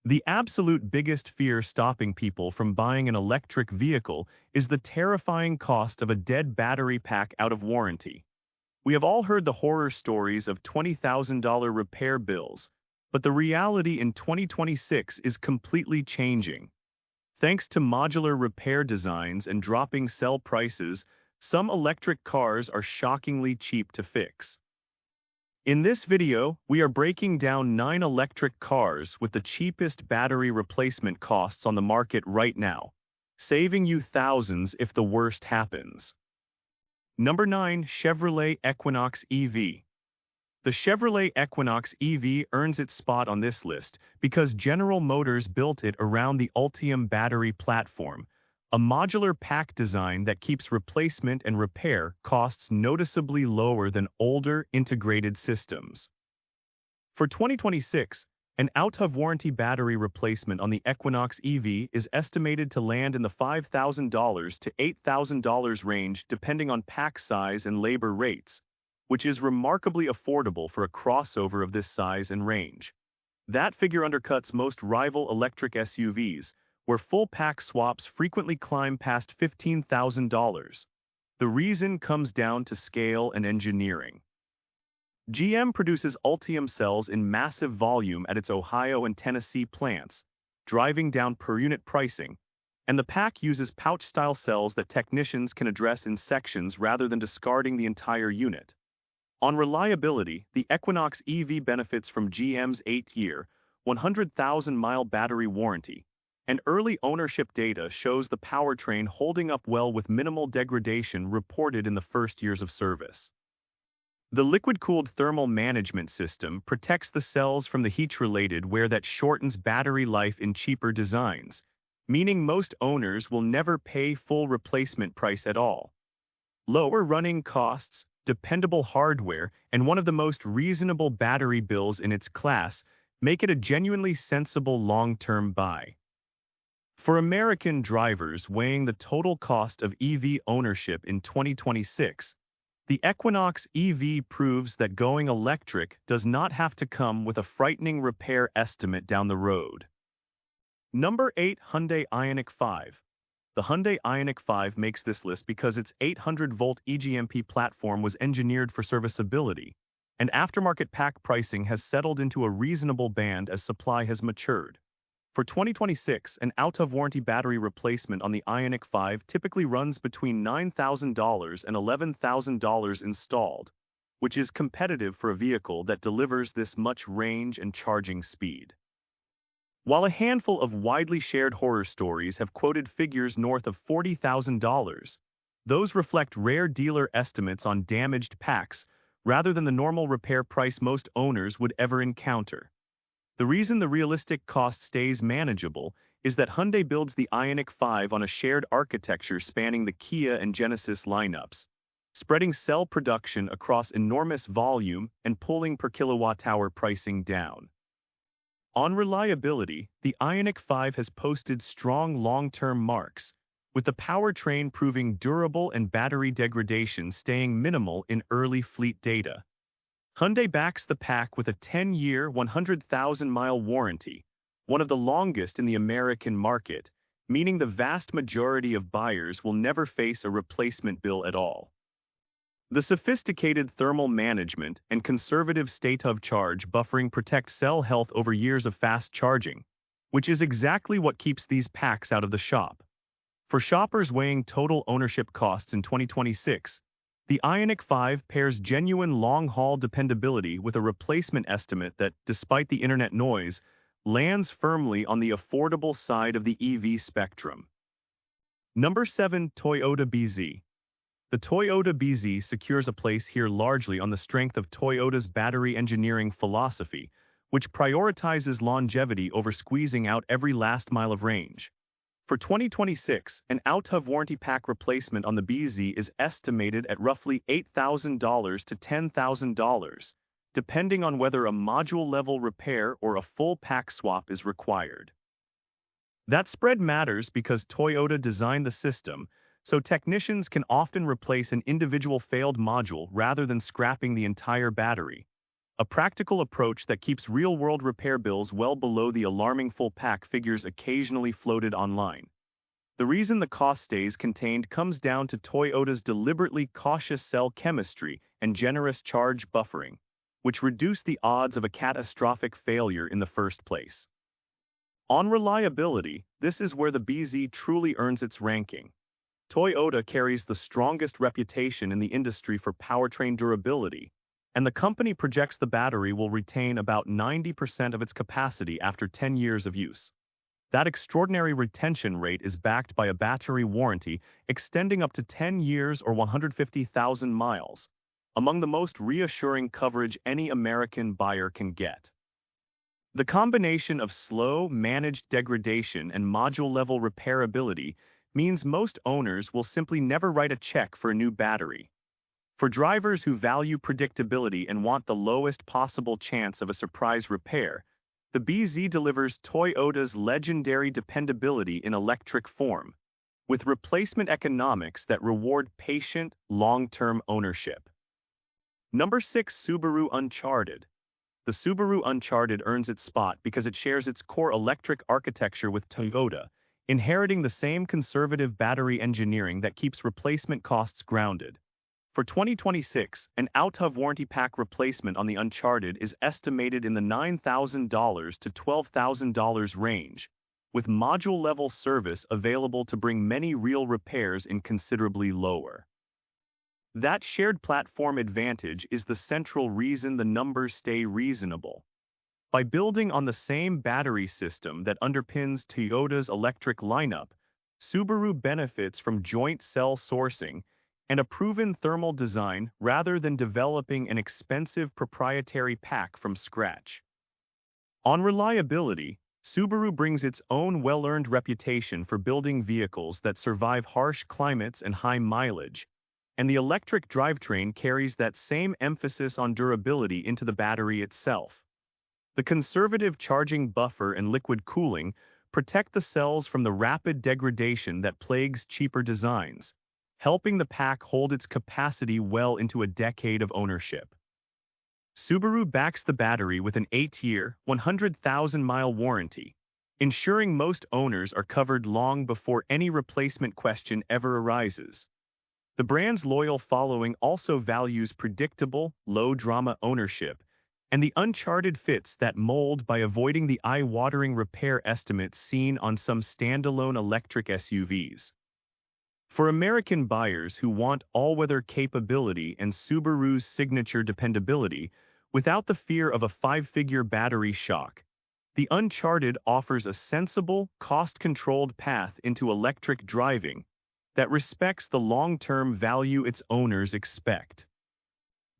The absolute biggest fear stopping people from buying an electric vehicle is the terrifying cost of a dead battery pack out of warranty. We have all heard the horror stories of $20,000 repair bills, but the reality in 2026 is completely changing. Thanks to modular repair designs and dropping cell prices, some electric cars are shockingly cheap to fix. In this video, we are breaking down 9 electric cars with the cheapest battery replacement costs on the market right now, saving you thousands if the worst happens. Number 9. Chevrolet Equinox EV. The Chevrolet Equinox EV earns its spot on this list because General Motors built it around the Ultium battery platform, a modular pack design that keeps replacement and repair costs noticeably lower than older integrated systems. For 2026, an out-of-warranty battery replacement on the Equinox EV is estimated to land in the $5,000 to $8,000 range depending on pack size and labor rates, which is remarkably affordable for a crossover of this size and range. That figure undercuts most rival electric SUVs, where full pack swaps frequently climb past $15,000. The reason comes down to scale and engineering. GM produces Ultium cells in massive volume at its Ohio and Tennessee plants, driving down per-unit pricing, and the pack uses pouch-style cells that technicians can address in sections rather than discarding the entire unit. On reliability, the Equinox EV benefits from GM's 8-year, 100,000-mile battery warranty, and early ownership data shows the powertrain holding up well with minimal degradation reported in the first years of service. The liquid-cooled thermal management system protects the cells from the heat-related wear that shortens battery life in cheaper designs, meaning most owners will never pay full replacement price at all. Lower running costs, dependable hardware, and one of the most reasonable battery bills in its class make it a genuinely sensible long-term buy. For American drivers weighing the total cost of EV ownership in 2026, the Equinox EV proves that going electric does not have to come with a frightening repair estimate down the road. Number 8. Hyundai Ioniq 5. The Hyundai Ioniq 5 makes this list because its 800-volt EGMP platform was engineered for serviceability, and aftermarket pack pricing has settled into a reasonable band as supply has matured. For 2026, an out-of-warranty battery replacement on the Ioniq 5 typically runs between $9,000 and $11,000 installed, which is competitive for a vehicle that delivers this much range and charging speed. While a handful of widely shared horror stories have quoted figures north of $40,000, those reflect rare dealer estimates on damaged packs rather than the normal repair price most owners would ever encounter. The reason the realistic cost stays manageable is that Hyundai builds the Ioniq 5 on a shared architecture spanning the Kia and Genesis lineups, spreading cell production across enormous volume and pulling per kilowatt-hour pricing down. On reliability, the Ioniq 5 has posted strong long-term marks, with the powertrain proving durable and battery degradation staying minimal in early fleet data. Hyundai backs the pack with a 10-year, 100,000-mile warranty, one of the longest in the American market, meaning the vast majority of buyers will never face a replacement bill at all. The sophisticated thermal management and conservative state-of-charge buffering protect cell health over years of fast charging, which is exactly what keeps these packs out of the shop. For shoppers weighing total ownership costs in 2026, the Ioniq 5 pairs genuine long-haul dependability with a replacement estimate that, despite the internet noise, lands firmly on the affordable side of the EV spectrum. Number 7. Toyota BZ. The Toyota BZ secures a place here largely on the strength of Toyota's battery engineering philosophy, which prioritizes longevity over squeezing out every last mile of range. For 2026, an out-of-warranty pack replacement on the BZ is estimated at roughly $8,000 to $10,000, depending on whether a module-level repair or a full pack swap is required. That spread matters because Toyota designed the system, so technicians can often replace an individual failed module rather than scrapping the entire battery. a practical approach that keeps real-world repair bills well below the alarming full-pack figures occasionally floated online. The reason the cost stays contained comes down to Toyota's deliberately cautious cell chemistry and generous charge buffering, which reduce the odds of a catastrophic failure in the first place. On reliability, this is where the BZ truly earns its ranking. Toyota carries the strongest reputation in the industry for powertrain durability, and the company projects the battery will retain about 90% of its capacity after 10 years of use. That extraordinary retention rate is backed by a battery warranty extending up to 10 years or 150,000 miles, among the most reassuring coverage any American buyer can get. The combination of slow, managed degradation and module-level repairability means most owners will simply never write a check for a new battery. For drivers who value predictability and want the lowest possible chance of a surprise repair, the BZ delivers Toyota's legendary dependability in electric form, with replacement economics that reward patient, long-term ownership. Number 6. Subaru Uncharted. The Subaru Uncharted earns its spot because it shares its core electric architecture with Toyota, inheriting the same conservative battery engineering that keeps replacement costs grounded. For 2026, an out-of warranty pack replacement on the Uncharted is estimated in the $9,000 to $12,000 range, with module-level service available to bring many real repairs in considerably lower. That shared platform advantage is the central reason the numbers stay reasonable. By building on the same battery system that underpins Toyota's electric lineup, Subaru benefits from joint cell sourcing and a proven thermal design rather than developing an expensive proprietary pack from scratch. On reliability, Subaru brings its own well-earned reputation for building vehicles that survive harsh climates and high mileage, and the electric drivetrain carries that same emphasis on durability into the battery itself. The conservative charging buffer and liquid cooling protect the cells from the rapid degradation that plagues cheaper designs, helping the pack hold its capacity well into a decade of ownership. Subaru backs the battery with an 8-year, 100,000-mile warranty, ensuring most owners are covered long before any replacement question ever arises. The brand's loyal following also values predictable, low-drama ownership, and the Uncharted fits that mold by avoiding the eye-watering repair estimates seen on some standalone electric SUVs. For American buyers who want all-weather capability and Subaru's signature dependability, without the fear of a 5-figure battery shock, the Uncharted offers a sensible, cost-controlled path into electric driving that respects the long-term value its owners expect.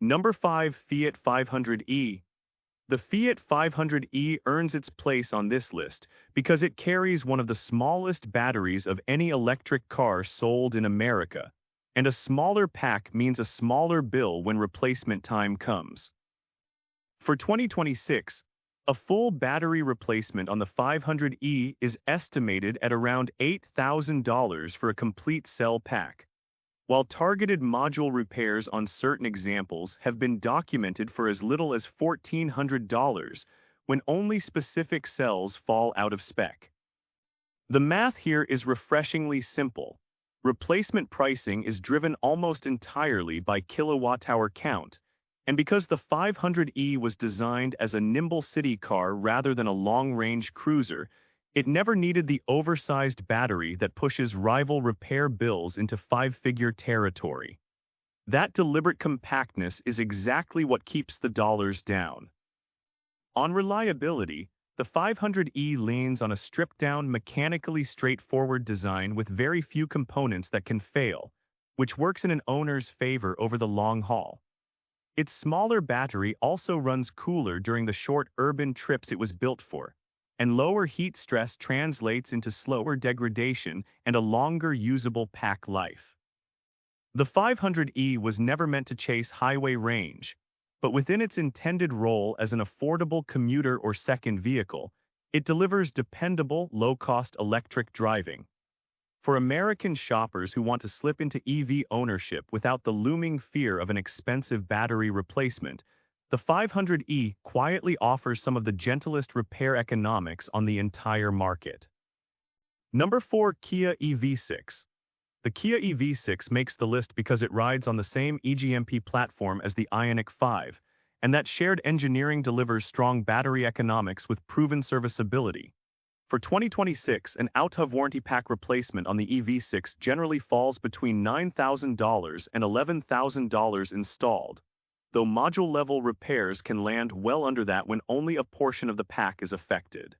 Number 5. Fiat 500e. The Fiat 500e earns its place on this list because it carries one of the smallest batteries of any electric car sold in America, and a smaller pack means a smaller bill when replacement time comes. For 2026, a full battery replacement on the 500e is estimated at around $8,000 for a complete cell pack, while targeted module repairs on certain examples have been documented for as little as $1,400 when only specific cells fall out of spec. The math here is refreshingly simple. Replacement pricing is driven almost entirely by kilowatt-hour count, and because the 500e was designed as a nimble city car rather than a long-range cruiser, it never needed the oversized battery that pushes rival repair bills into 5-figure territory. That deliberate compactness is exactly what keeps the dollars down. On reliability, the 500e leans on a stripped-down, mechanically straightforward design with very few components that can fail, which works in an owner's favor over the long haul. Its smaller battery also runs cooler during the short urban trips it was built for, and lower heat stress translates into slower degradation and a longer usable pack life. The 500e was never meant to chase highway range, but within its intended role as an affordable commuter or second vehicle, it delivers dependable, low-cost electric driving. For American shoppers who want to slip into EV ownership without the looming fear of an expensive battery replacement, The 500e quietly offers some of the gentlest repair economics on the entire market. Number 4. Kia EV6. The Kia EV6 makes the list because it rides on the same eGMP platform as the Ioniq 5, and that shared engineering delivers strong battery economics with proven serviceability. For 2026, an out-of-warranty pack replacement on the EV6 generally falls between $9,000 and $11,000 installed, though module-level repairs can land well under that when only a portion of the pack is affected.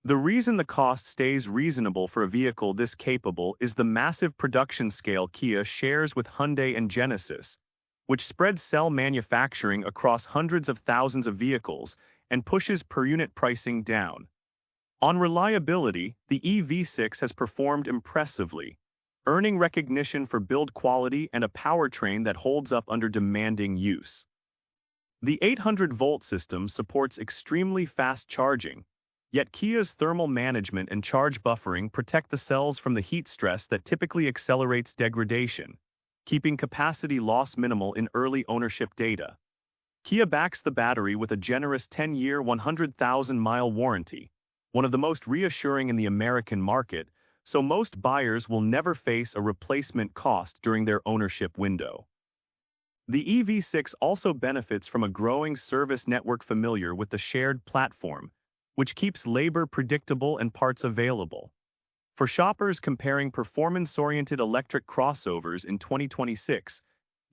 The reason the cost stays reasonable for a vehicle this capable is the massive production scale Kia shares with Hyundai and Genesis, which spreads cell manufacturing across hundreds of thousands of vehicles and pushes per-unit pricing down. On reliability, the EV6 has performed impressively, earning recognition for build quality and a powertrain that holds up under demanding use. The 800-volt system supports extremely fast charging, yet Kia's thermal management and charge buffering protect the cells from the heat stress that typically accelerates degradation, keeping capacity loss minimal in early ownership data. Kia backs the battery with a generous 10-year, 100,000-mile warranty, one of the most reassuring in the American market, so most buyers will never face a replacement cost during their ownership window. The EV6 also benefits from a growing service network familiar with the shared platform, which keeps labor predictable and parts available. For shoppers comparing performance-oriented electric crossovers in 2026,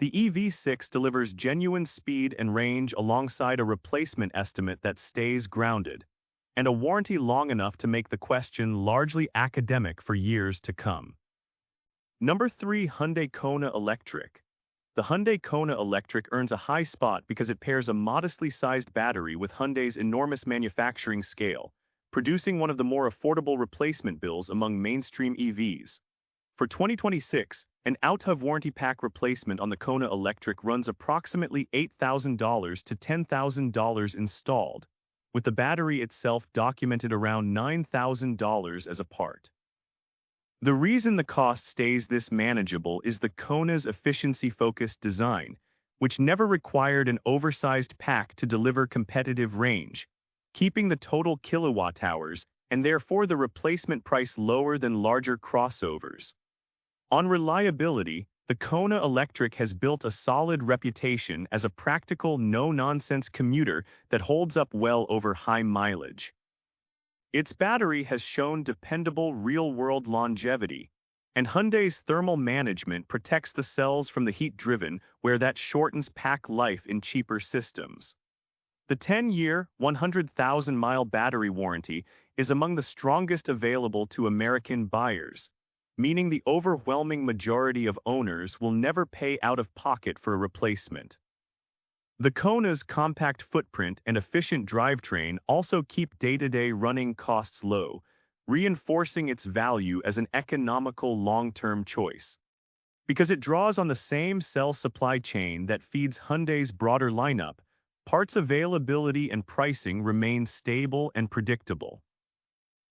the EV6 delivers genuine speed and range alongside a replacement estimate that stays grounded, and a warranty long enough to make the question largely academic for years to come. Number 3. Hyundai Kona Electric. The Hyundai Kona Electric earns a high spot because it pairs a modestly sized battery with Hyundai's enormous manufacturing scale, producing one of the more affordable replacement bills among mainstream EVs. For 2026, an out-of-warranty pack replacement on the Kona Electric runs approximately $8,000 to $10,000 installed, with the battery itself documented around $9,000 as a part. The reason the cost stays this manageable is the Kona's efficiency-focused design, which never required an oversized pack to deliver competitive range, keeping the total kilowatt-hours and therefore the replacement price lower than larger crossovers. On reliability, the Kona Electric has built a solid reputation as a practical, no-nonsense commuter that holds up well over high mileage. Its battery has shown dependable real-world longevity, and Hyundai's thermal management protects the cells from the heat driven, where that shortens pack life in cheaper systems. The 10-year, 100,000-mile battery warranty is among the strongest available to American buyers, meaning the overwhelming majority of owners will never pay out of pocket for a replacement. The Kona's compact footprint and efficient drivetrain also keep day-to-day running costs low, reinforcing its value as an economical long-term choice. Because it draws on the same cell supply chain that feeds Hyundai's broader lineup, parts availability and pricing remain stable and predictable.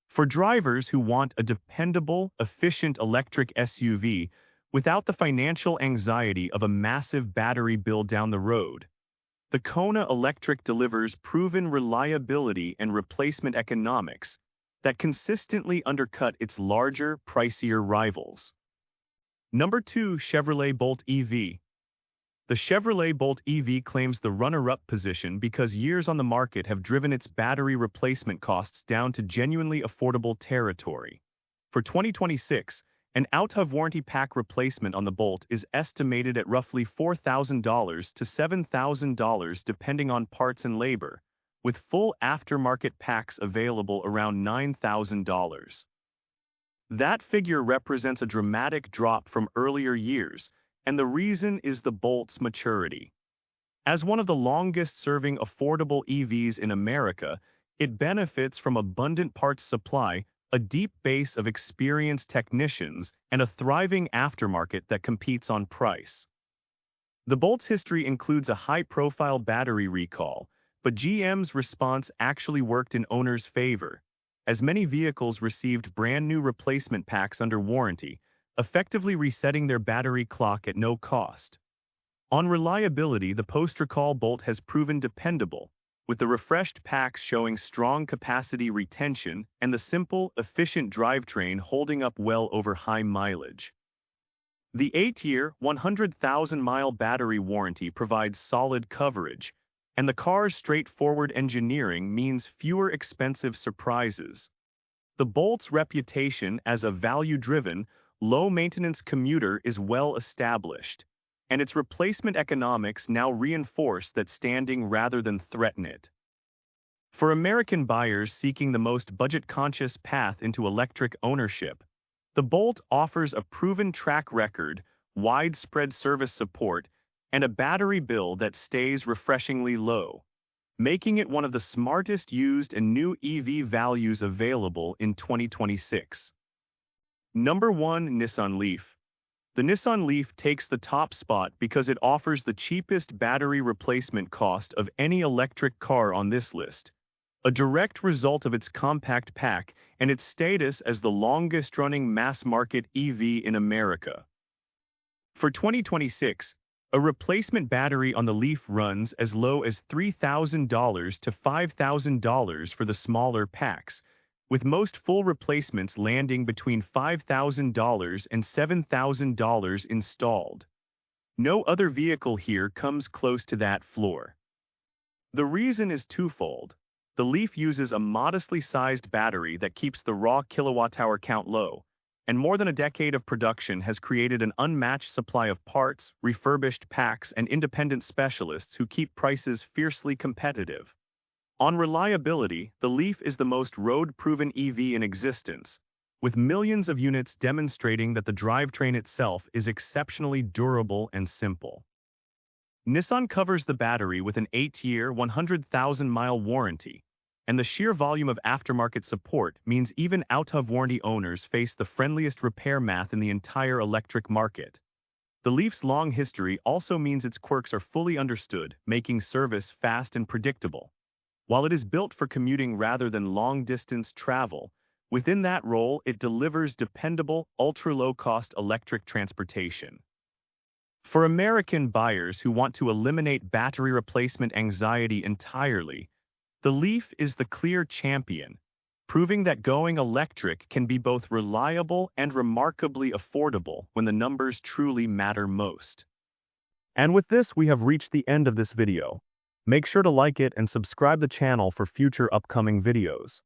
For drivers who want a dependable, efficient electric SUV without the financial anxiety of a massive battery bill down the road, the Kona Electric delivers proven reliability and replacement economics that consistently undercut its larger, pricier rivals. Number 2. Chevrolet Bolt EV. The Chevrolet Bolt EV claims the runner-up position because years on the market have driven its battery replacement costs down to genuinely affordable territory. For 2026, an out-of-warranty pack replacement on the Bolt is estimated at roughly $4,000 to $7,000 depending on parts and labor, with full aftermarket packs available around $9,000. That figure represents a dramatic drop from earlier years, and the reason is the Bolt's maturity. As one of the longest-serving affordable EVs in America, it benefits from abundant parts supply, a deep base of experienced technicians, and a thriving aftermarket that competes on price. The Bolt's history includes a high-profile battery recall, but GM's response actually worked in owners' favor, as many vehicles received brand-new replacement packs under warranty, effectively resetting their battery clock at no cost. On reliability, the post-recall Bolt has proven dependable, with the refreshed packs showing strong capacity retention and the simple, efficient drivetrain holding up well over high mileage. The 8-year, 100,000-mile battery warranty provides solid coverage, and the car's straightforward engineering means fewer expensive surprises. The Bolt's reputation as a value-driven, low-maintenance commuter is well established, and its replacement economics now reinforce that standing rather than threaten it. For American buyers seeking the most budget-conscious path into electric ownership, the Bolt offers a proven track record, widespread service support, and a battery bill that stays refreshingly low, making it one of the smartest used and new EV values available in 2026. Number 1. Nissan Leaf. The Nissan Leaf takes the top spot because it offers the cheapest battery replacement cost of any electric car on this list, a direct result of its compact pack and its status as the longest-running mass-market EV in America. For 2026, a replacement battery on the Leaf runs as low as $3,000 to $5,000 for the smaller packs, with most full replacements landing between $5,000 and $7,000 installed. No other vehicle here comes close to that floor. The reason is twofold. The Leaf uses a modestly sized battery that keeps the raw kilowatt-hour count low, and more than a decade of production has created an unmatched supply of parts, refurbished packs, and independent specialists who keep prices fiercely competitive. On reliability, the Leaf is the most road-proven EV in existence, with millions of units demonstrating that the drivetrain itself is exceptionally durable and simple. Nissan covers the battery with an 8-year, 100,000-mile warranty, and the sheer volume of aftermarket support means even out-of-warranty owners face the friendliest repair math in the entire electric market. The Leaf's long history also means its quirks are fully understood, making service fast and predictable. While it is built for commuting rather than long-distance travel, within that role it delivers dependable, ultra-low-cost electric transportation. For American buyers who want to eliminate battery replacement anxiety entirely, the Leaf is the clear champion, proving that going electric can be both reliable and remarkably affordable when the numbers truly matter most. And with this, we have reached the end of this video. Make sure to like it and subscribe the channel for future upcoming videos.